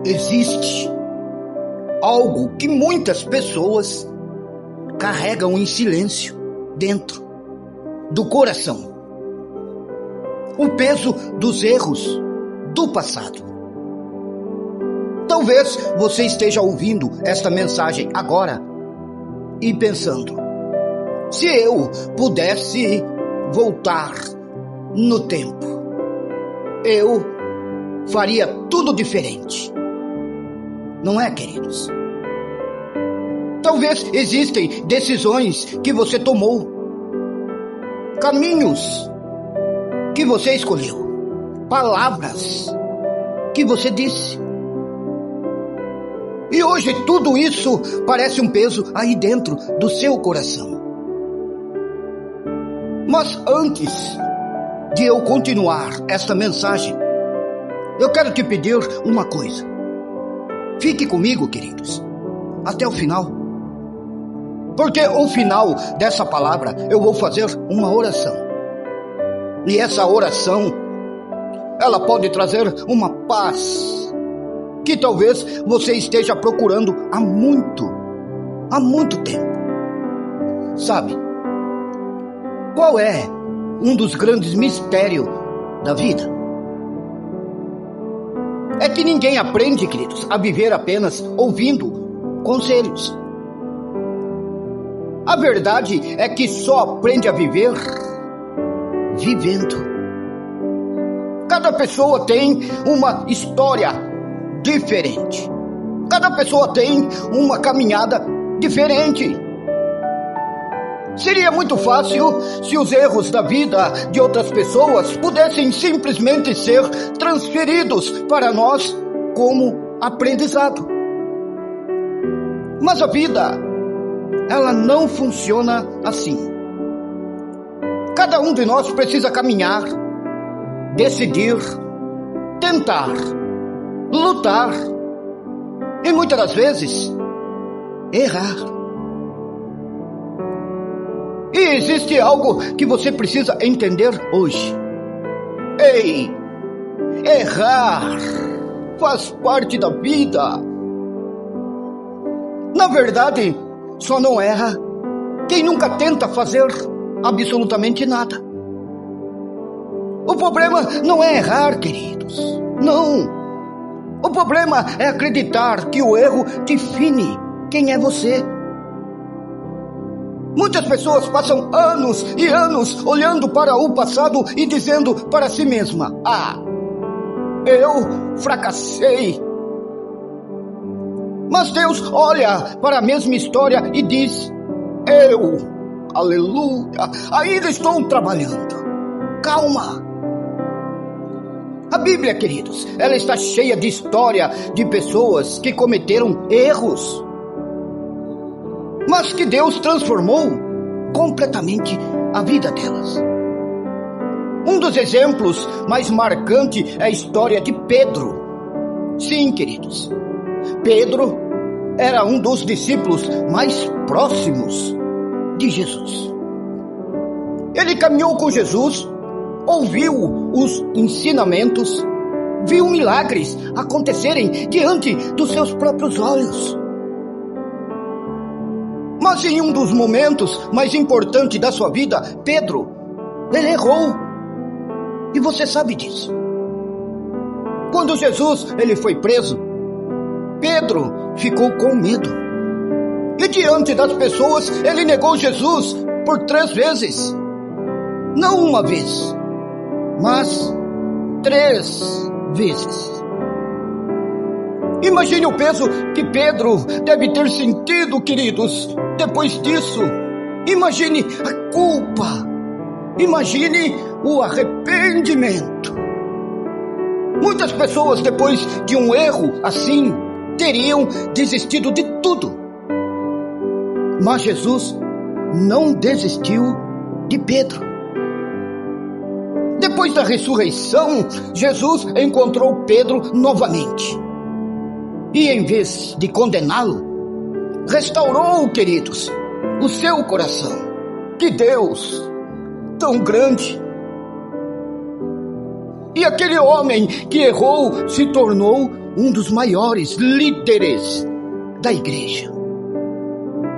Existe algo que muitas pessoas carregam em silêncio dentro do coração. O peso dos erros do passado. Talvez você esteja ouvindo esta mensagem agora e pensando: se eu pudesse voltar no tempo, eu faria tudo diferente. Não é, queridos? Talvez existem decisões que você tomou, caminhos que você escolheu, palavras que você disse. E hoje tudo isso parece um peso aí dentro do seu coração. Mas antes de eu continuar esta mensagem, eu quero te pedir uma coisa. Fique comigo, queridos, até o final. Porque ao final dessa palavra eu vou fazer uma oração. E essa oração, ela pode trazer uma paz que talvez você esteja procurando há muito tempo. Sabe, qual é um dos grandes mistérios da vida? É que ninguém aprende, queridos, a viver apenas ouvindo conselhos. A verdade é que só aprende a viver vivendo. Cada pessoa tem uma história diferente. Cada pessoa tem uma caminhada diferente. Seria muito fácil se os erros da vida de outras pessoas pudessem simplesmente ser transferidos para nós como aprendizado. Mas a vida, ela não funciona assim. Cada um de nós precisa caminhar, decidir, tentar, lutar e muitas das vezes errar. E existe algo que você precisa entender hoje. Ei, errar faz parte da vida. Na verdade, só não erra quem nunca tenta fazer absolutamente nada. O problema não é errar, queridos. Não. O problema é acreditar que o erro define quem é você. Muitas pessoas passam anos e anos olhando para o passado e dizendo para si mesma: ah, eu fracassei. Mas Deus olha para a mesma história e diz: eu, aleluia, ainda estou trabalhando. Calma. A Bíblia, queridos, ela está cheia de história de pessoas que cometeram erros, mas que Deus transformou completamente a vida delas. Um dos exemplos mais marcantes é a história de Pedro. Sim, queridos, Pedro era um dos discípulos mais próximos de Jesus. Ele caminhou com Jesus, ouviu os ensinamentos, viu milagres acontecerem diante dos seus próprios olhos. Mas em um dos momentos mais importantes da sua vida, Pedro, ele errou. E você sabe disso. Quando Jesus ele foi preso, Pedro ficou com medo. E diante das pessoas, ele negou Jesus por 3 vezes. Não uma vez, mas 3 vezes. Imagine o peso que Pedro deve ter sentido, queridos, depois disso. Imagine a culpa. Imagine o arrependimento. Muitas pessoas, depois de um erro assim, teriam desistido de tudo. Mas Jesus não desistiu de Pedro. Depois da ressurreição, Jesus encontrou Pedro novamente. E em vez de condená-lo, restaurou, queridos, o seu coração. Que Deus tão grande! E aquele homem que errou se tornou um dos maiores líderes da igreja.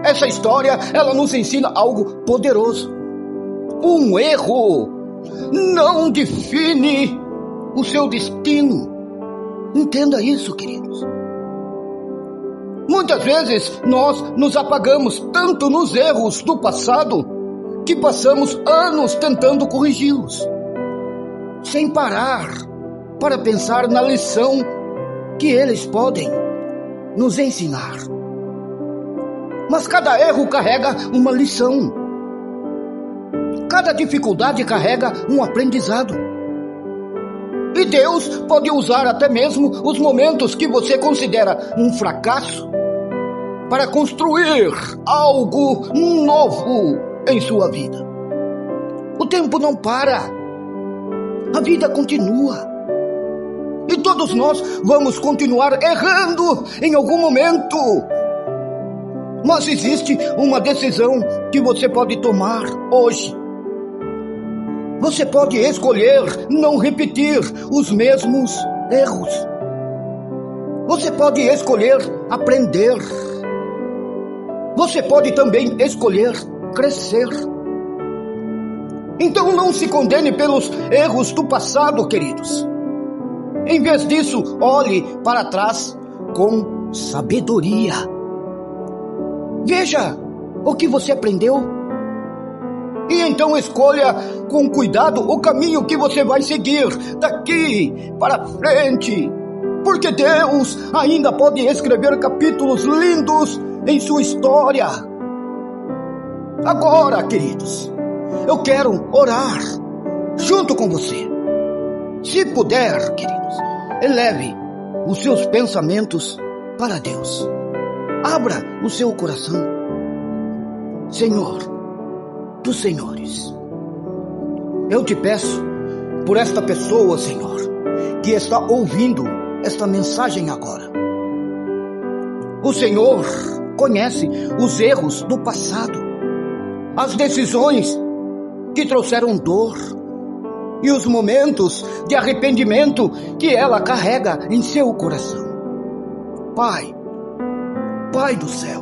Essa história, ela nos ensina algo poderoso. Um erro não define o seu destino. Entenda isso, queridos. Muitas vezes nós nos apagamos tanto nos erros do passado que passamos anos tentando corrigi-los, sem parar para pensar na lição que eles podem nos ensinar. Mas cada erro carrega uma lição. Cada dificuldade carrega um aprendizado. E Deus pode usar até mesmo os momentos que você considera um fracasso para construir algo novo em sua vida. O tempo não para. A vida continua. E todos nós vamos continuar errando em algum momento. Mas existe uma decisão que você pode tomar hoje. Você pode escolher não repetir os mesmos erros. Você pode escolher aprender. Você pode também escolher crescer. Então não se condene pelos erros do passado, queridos. Em vez disso, olhe para trás com sabedoria. Veja o que você aprendeu. E então escolha com cuidado o caminho que você vai seguir daqui para frente. Porque Deus ainda pode escrever capítulos lindos em sua história. Agora, queridos, eu quero orar junto com você. Se puder, queridos, eleve os seus pensamentos para Deus. Abra o seu coração. Senhor dos senhores, eu te peço por esta pessoa, Senhor, que está ouvindo esta mensagem agora. O Senhor conhece os erros do passado, as decisões que trouxeram dor e os momentos de arrependimento que ela carrega em seu coração. Pai do céu,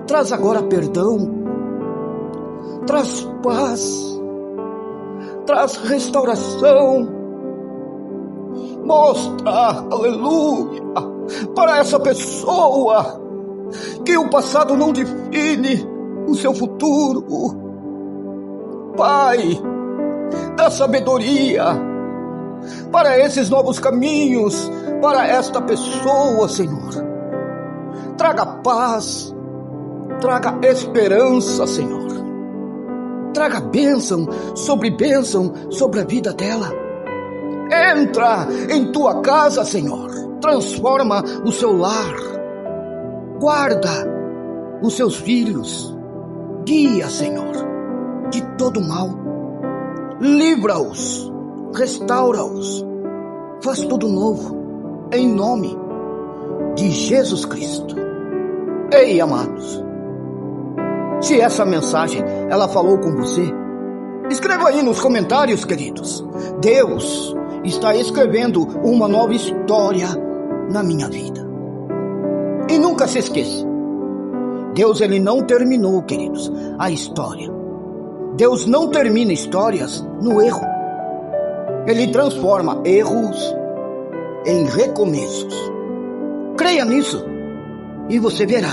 traz agora perdão, traz paz, traz restauração. Mostra, aleluia, para essa pessoa que o passado não define o seu futuro. Pai, dá sabedoria para esses novos caminhos, para esta pessoa, Senhor. Traga paz, traga esperança, Senhor. Traga bênção sobre a vida dela. Entra em tua casa, Senhor. Transforma o seu lar. Guarda os seus filhos. Guia, Senhor, de todo mal. Livra-os. Restaura-os. Faz tudo novo. Em nome de Jesus Cristo. Ei, amados, se essa mensagem ela falou com você, escreva aí nos comentários, queridos. Deus está escrevendo uma nova história na minha vida. E nunca se esqueça, Deus ele não terminou, queridos, a história. Deus não termina histórias no erro. Ele transforma erros em recomeços. Creia nisso e você verá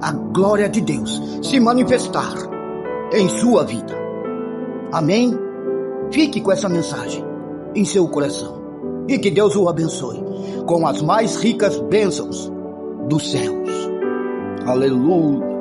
a glória de Deus se manifestar em sua vida. Amém? Fique com essa mensagem em seu coração e que Deus o abençoe com as mais ricas bênçãos dos céus. Aleluia.